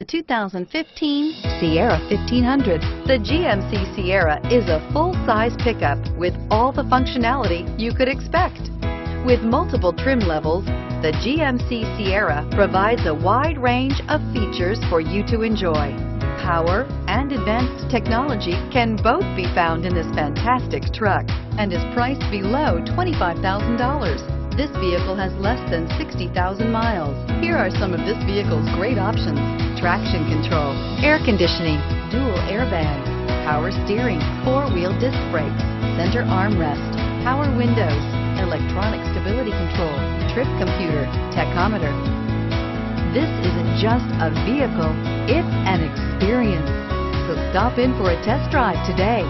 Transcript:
The 2015 Sierra 1500. The GMC Sierra is a full-size pickup with all the functionality you could expect. With multiple trim levels, the GMC Sierra provides a wide range of features for you to enjoy. Power and advanced technology can both be found in this fantastic truck and is priced below $25,000. This vehicle has less than 60,000 miles. Here are some of this vehicle's great options: traction control, air conditioning, dual airbags, power steering, four-wheel disc brakes, center armrest, power windows, electronic stability control, trip computer, tachometer. This isn't just a vehicle, it's an experience. So stop in for a test drive today.